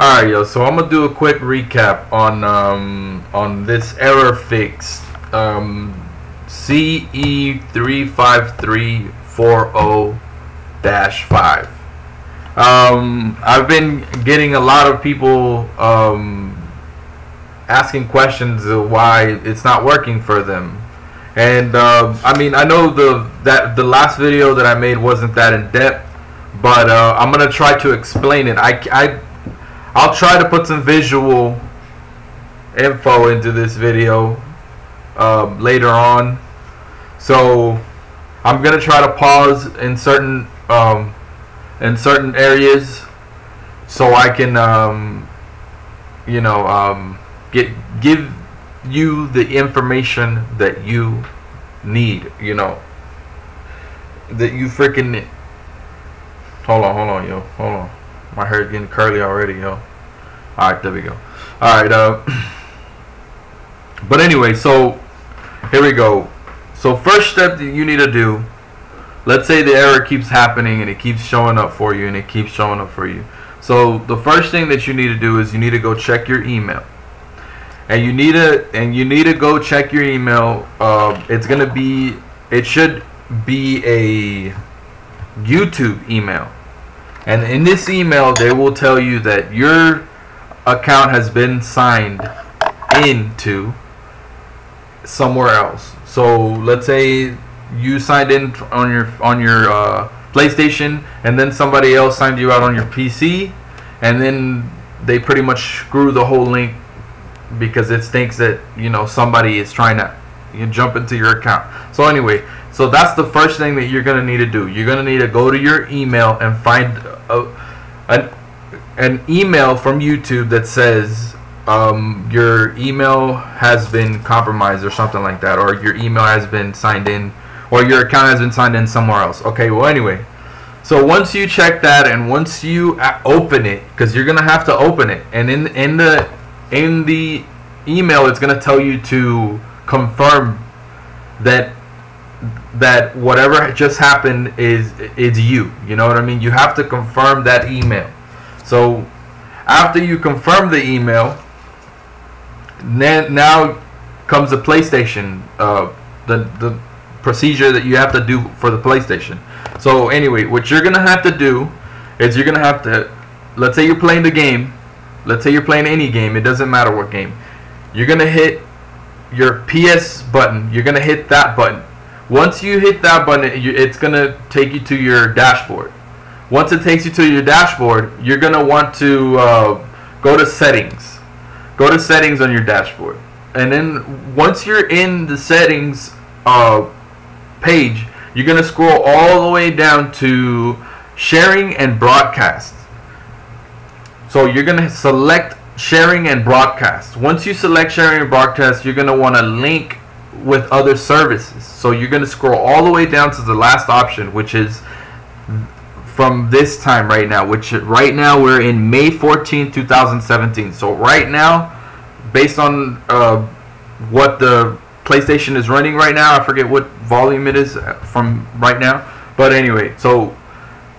Alright, yo, so I'm gonna do a quick recap on this error fix, Ce-35340-5. I've been getting a lot of people asking questions of why it's not working for them, and I mean, I know the last video that I made wasn't that in depth, but I'm gonna try to explain it. I'll try to put some visual info into this video later on. So I'm gonna try to pause in certain areas so I can give you the information that you need. That you freaking hold on, yo, hold on. My hair's getting curly already, yo. Alright, there we go. Alright, but anyway, so here we go. So first step that you need to do, let's say the error keeps happening and it keeps showing up for you and it keeps showing up for you. So the first thing that you need to do is you need to go check your email. And you need to go check your email. It should be a YouTube email. And in this email, they will tell you that your account has been signed into somewhere else. So let's say you signed in on your PlayStation, and then somebody else signed you out on your PC, and then they pretty much screw the whole link because it thinks that somebody is trying to jump into your account. So anyway, so that's the first thing that you're going to need to do. You're going to need to go to your email and find an email from YouTube that says your email has been compromised or something like that, or your email has been signed in, or your account has been signed in somewhere else. Okay, well anyway, so once you check that and once you open it, because you're going to have to open it, and in the email it's going to tell you to confirm that whatever just happened is you. You know what I mean? You have to confirm that email. So after you confirm the email, then now comes the PlayStation, the procedure that you have to do for the PlayStation. So anyway, what you're gonna have to do is you're gonna have to, let's say you're playing the game, let's say you're playing any game, it doesn't matter what game, you're gonna hit your PS button. You're gonna hit that button. Once you hit that button, it's gonna take you to your dashboard. Once it takes you to your dashboard, you're gonna want to go to settings. Go to settings on your dashboard, and then once you're in the settings page, you're gonna scroll all the way down to sharing and broadcast. So you're gonna select sharing and broadcast. Once you select sharing and broadcast, you're going to want to link with other services. So you're going to scroll all the way down to the last option, which is from this time right now, which right now we're in May 14, 2017. So right now, based on what the PlayStation is running right now, I forget what volume it is from right now, but anyway, so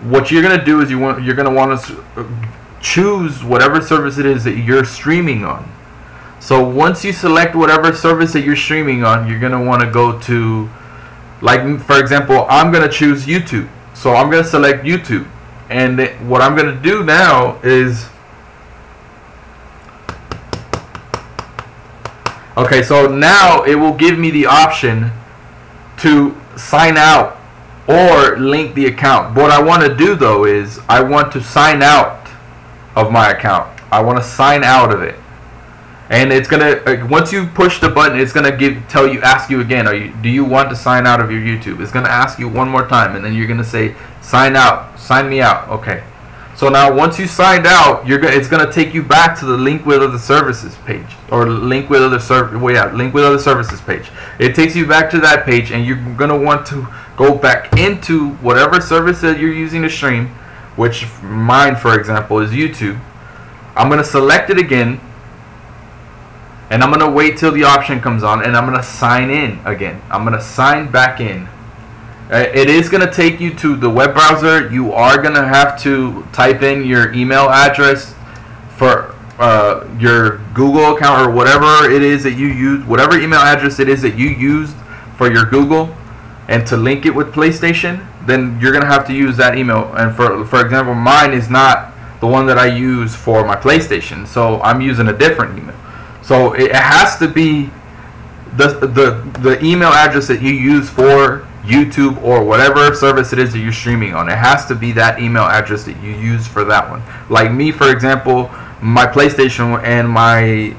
what you're going to do is you're going to want to choose whatever service it is that you're streaming on. So once you select whatever service that you're streaming on, you're going to want to go to, like for example, I'm going to choose YouTube. So I'm going to select YouTube, and what I'm going to do now is, okay, so now it will give me the option to sign out or link the account. What I want to do though is I want to sign out of my account. I want to sign out of it, and it's gonna once you push the button, it's gonna ask you again, do you want to sign out of your YouTube? It's gonna ask you one more time, and then you're gonna say sign out, sign me out. Okay, so now once you signed out, it's gonna take you back to the link with other services page, or link with other services page. It takes you back to that page, and you're gonna want to go back into whatever service that you're using to stream, which mine, for example, is YouTube. I'm going to select it again, and I'm going to wait till the option comes on, and I'm going to sign in again. I'm going to sign back in. It is going to take you to the web browser. You are going to have to type in your email address for your Google account or whatever it is that you use, whatever email address it is that you used for your Google, and to link it with PlayStation, then you're gonna have to use that email. And for example, mine is not the one that I use for my PlayStation, so I'm using a different email. So it has to be the email address that you use for YouTube or whatever service it is that you're streaming on. It has to be that email address that you use for that one. Like me, for example, my PlayStation and my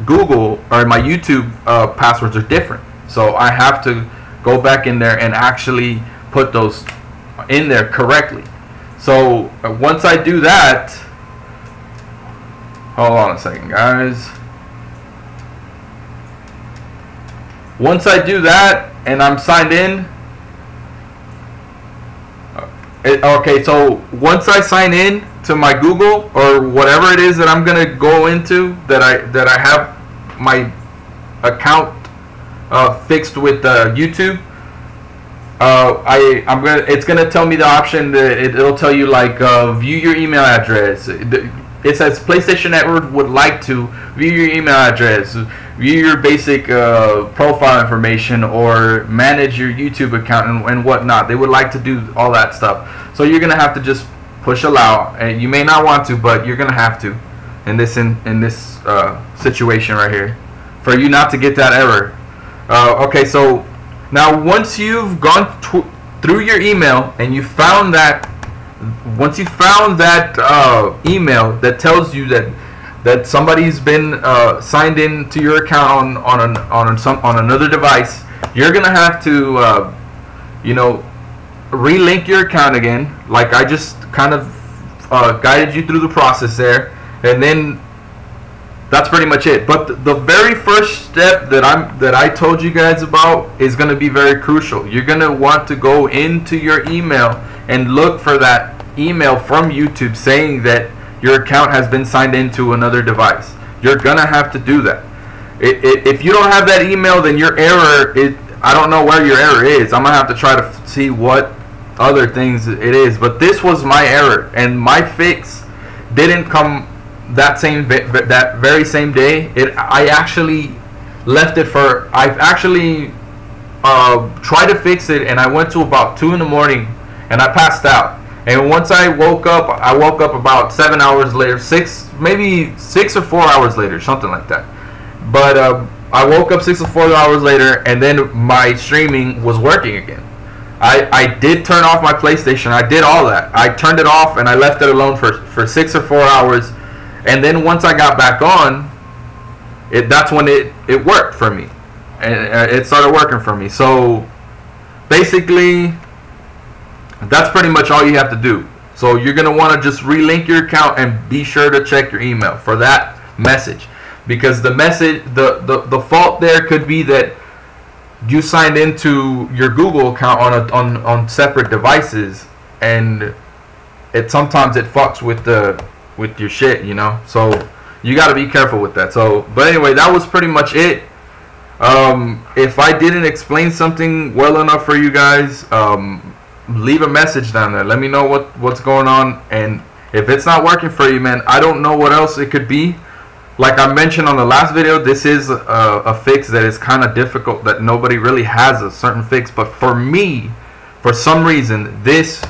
Google or my YouTube passwords are different, so I have to go back in there and actually put those in there correctly. So once I do that, hold on a second, guys. Once I do that and I'm signed in, okay, so once I sign in to my Google or whatever it is that I'm gonna go into, that I have my account fixed with YouTube, it's gonna tell me the option that it'll tell you, like, view your email address. It says PlayStation Network would like to view your email address, view your basic profile information, or manage your YouTube account and whatnot. They would like to do all that stuff. So you're gonna have to just push allow, and you may not want to, but you're gonna have to in this situation right here, for you not to get that error. Okay, so now once you've gone through your email and you found that, once you found that email that tells you that somebody's been signed in to your account on another device, you're gonna have to relink your account again, like I just kind of guided you through the process there, and then that's pretty much it. But the very first step that I told you guys about is going to be very crucial. You're going to want to go into your email and look for that email from YouTube saying that your account has been signed into another device. You're going to have to do that. If you don't have that email, then your error is, I don't know where your error is. I'm going to have to try to see what other things it is. But this was my error, and my fix didn't come that very same day. I actually left it for, I've actually tried to fix it, and I went to about 2 in the morning and I passed out. And once I woke up about 7 hours later, maybe 6 or 4 hours later, something like that. But I woke up 6 or 4 hours later, and then my streaming was working again. I did turn off my PlayStation. I did all that. I turned it off and I left it alone for 6 or 4 hours. And then once I got back on, that's when it worked for me, and it started working for me. So basically, that's pretty much all you have to do. So you're gonna want to just relink your account and be sure to check your email for that message, because the message, the fault there could be that you signed into your Google account on separate devices, and sometimes it fucks with your shit, you know. So you got to be careful with that. So, but anyway, that was pretty much it. If I didn't explain something well enough for you guys, leave a message down there. Let me know what's going on, and if it's not working for you, man, I don't know what else it could be. Like I mentioned on the last video, this is a fix that is kind of difficult, that nobody really has a certain fix, but for me, for some reason, this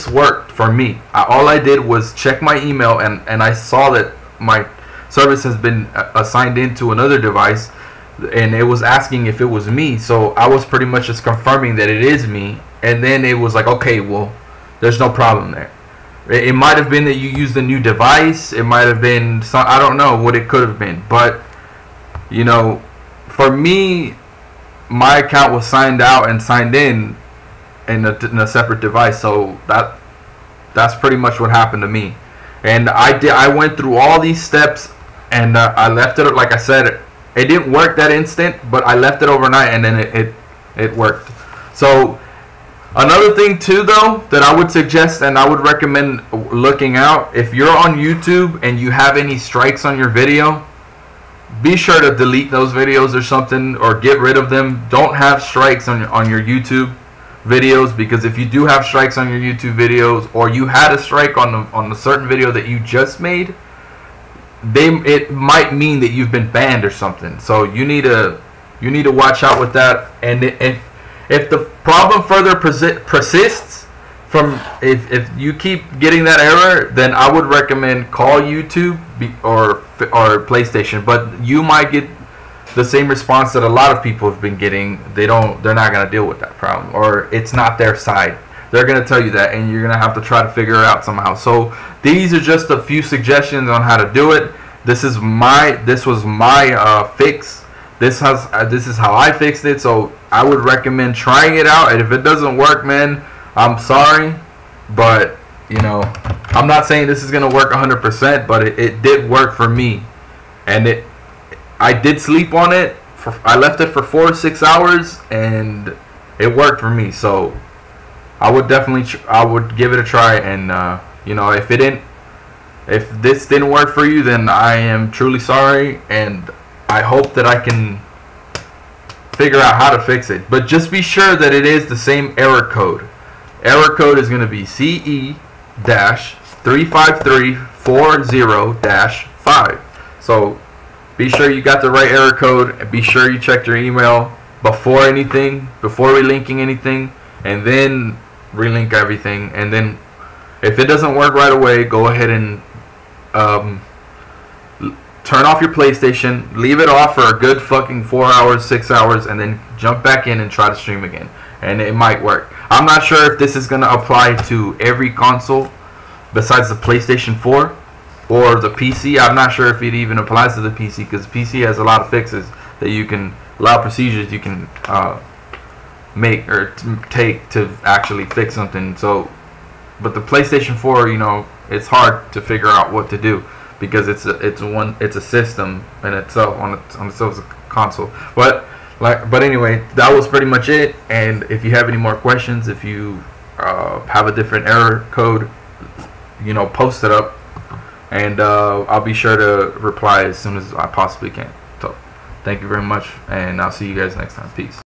worked for me. All I did was check my email, and I saw that my service has been assigned into another device, and it was asking if it was me. So I was pretty much just confirming that it is me, and then it was like, okay, well, there's no problem there. It might have been that you used a new device. It might have been I don't know what it could have been, but you know, for me, my account was signed out and signed in a separate device. So that's pretty much what happened to me. And I went through all these steps, and I left it, like I said, it didn't work that instant, but I left it overnight, and then it worked. So another thing too, though, that I would suggest and I would recommend looking out, if you're on YouTube and you have any strikes on your video, be sure to delete those videos or something, or get rid of them. Don't have strikes on your YouTube videos, because if you do have strikes on your YouTube videos, or you had a strike on the certain video that you just made, it might mean that you've been banned or something. So you need to watch out with that. And if the problem further persists, if you keep getting that error, then I would recommend call YouTube or PlayStation. But you might get the same response that a lot of people have been getting. They're not gonna deal with that problem, or it's not their side. They're gonna tell you that, and you're gonna have to try to figure it out somehow. So these are just a few suggestions on how to do it. This was my fix. This is how I fixed it. So I would recommend trying it out. And if it doesn't work, man, I'm sorry, but you know, I'm not saying this is gonna work 100%, but it did work for me, and I did sleep on it. I left it for 4 to 6 hours, and it worked for me. So I would definitely I would give it a try. And you know, if this didn't work for you, then I am truly sorry, and I hope that I can figure out how to fix it. But just be sure that it is the same error code. Error code is going to be CE-35340-5. So be sure you got the right error code, and be sure you checked your email before relinking anything, and then relink everything. And then if it doesn't work right away, go ahead and turn off your PlayStation, leave it off for a good fucking 4 hours, 6 hours, and then jump back in and try to stream again, and it might work. I'm not sure if this is going to apply to every console besides the PlayStation 4 or the PC. I'm not sure if it even applies to the PC, because the PC has a lot of fixes that you can, a lot of procedures you can make or take to actually fix something. So, but the PlayStation 4, you know, it's hard to figure out what to do, because it's a system in itself, on itself as a console. But anyway, that was pretty much it. And if you have any more questions, if you have a different error code, you know, post it up, and I'll be sure to reply as soon as I possibly can. So thank you very much, and I'll see you guys next time. Peace.